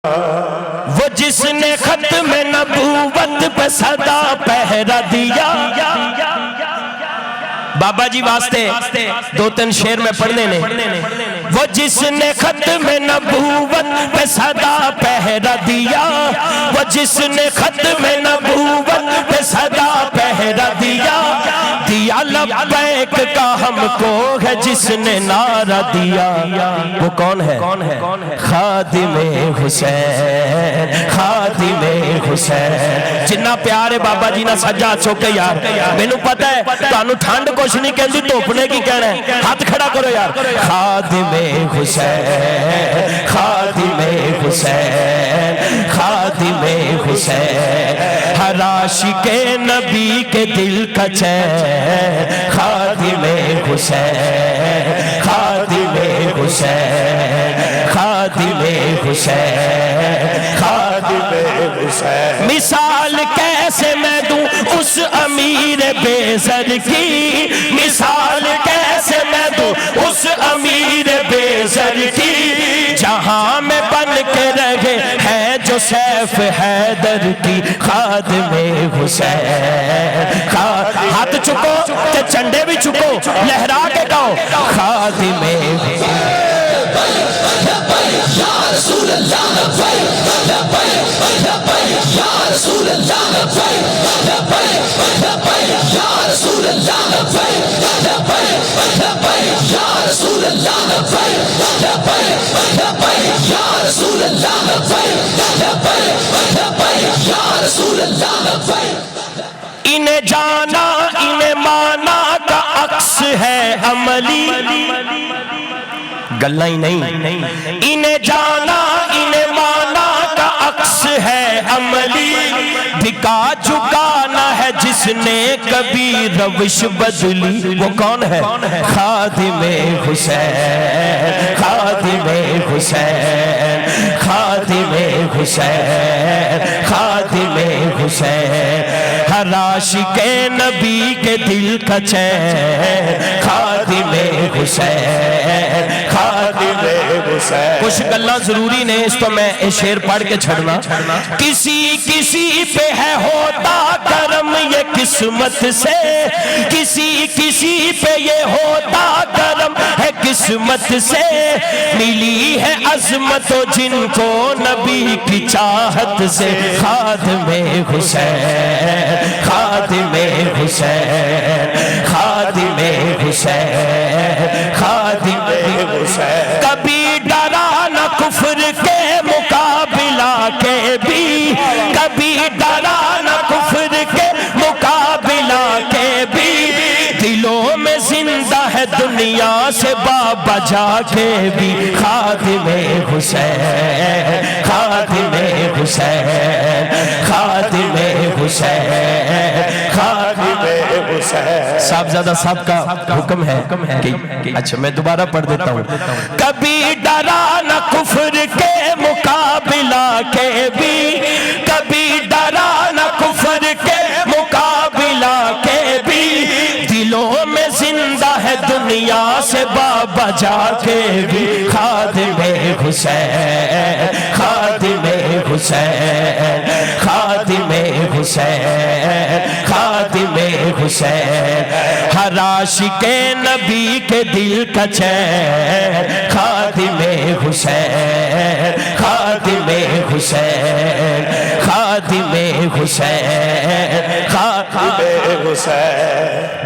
وہ جس نے ختم نبوت پہ صدا پہرا دیا. بابا جی واسطے دو تین شعر میں پڑھنے نے. وہ جس نے ختم نبوت پہ صدا پہرا دیا, وہ جس نے ختم نبوت پہ صدا پہرا دیا, دیا لبیک کا ہم کو ہے جس نے نعرہ دیا. وہ کون ہے؟ خادم حسین, خادم حسین. جنہ پیارے بابا جی نہ سجا چوکے یار. مینوں پتہ ہے تانوں ٹھنڈ کچھ نہیں کہندی, دھوپنے کی کہنا ہے. ہاتھ کھڑا کرو یار. خادم حسین, خادم حسین, خادم حسین, ہر عاشق نبی کے دل کا چین. خادم حسین, خادم حسین, خادم حسین, خادم حسین. مثال کیسے میں دوں اس امیر بے زر کی, مثال کیسے میں دوں اس امیر بے زر کی, جہاں میں بن کے رہے ہے جو سیف حیدر کی. خادم حسین, ہاتھ چکو کہ چنڈے بھی چکو, لہرا کے گاؤ. خادم حسین. یا رسول اللہ لبیک, لبیک, لبیک یا رسول اللہ لبیک, لبیک, لبیک یا رسول اللہ لبیک, لبیک, لبیک یا رسول اللہ لبیک, لبیک, لبیک یا رسول اللہ لبیک, لبیک, لبیک یا رسول اللہ لبیک. انہیں جانا انہیں مانا کا عکس ہے عملی, گلہ ہی نہیں. انہیں جانا انہیں مانا کا عکس ہے عملی, دکھا جھکانا ہے جس نے کبھی روش بدلی. وہ کون ہے؟ خادم حسین, خادم حسین, خادم حسین, خادم حسین, ہر عاشق نبی کے دل کا چین. خادم حسین, خادم حسین. کچھ گلہ ضروری نہیں, اس تو میں شعر پڑھ کے چھڑنا. کسی کسی پہ ہے ہوتا کرم یہ قسمت سے, کسی کسی پہ یہ ہوتا کرم ہے قسمت سے, ملی ہے عظمت جن کو نبی کی چاہت سے. خادم حسین, خادم حسین, خادم حسین, خادم حسین. کبھی ڈرا نہ کفر کے مقابلہ کے بھی, کبھی ڈرا نہ کفر کے مقابلہ کے بھی, دلوں میں زندہ ہے دنیا سے بابا جا کے بھی. خادم حسین, خادم حسین, خادم حسین, خادم حسین. صاحبزادہ صاحب کا حکم ہے کہ اچھا میں دوبارہ پڑھ دیتا ہوں. کبھی ڈرا نہ کفر کے مقابلہ کے بھی, کبھی ڈرا نہ کفر کے مقابلہ کے بھی, دلوں میں زندہ ہے دنیا سے بابا جا کے بھی. خادم حسین, خادم حسین, خادم حسین, خادم حسین, ہر عاشق نبی کے دل کا چین. خادم حسین, خادم حسین, خادم حسین, خادم حسین.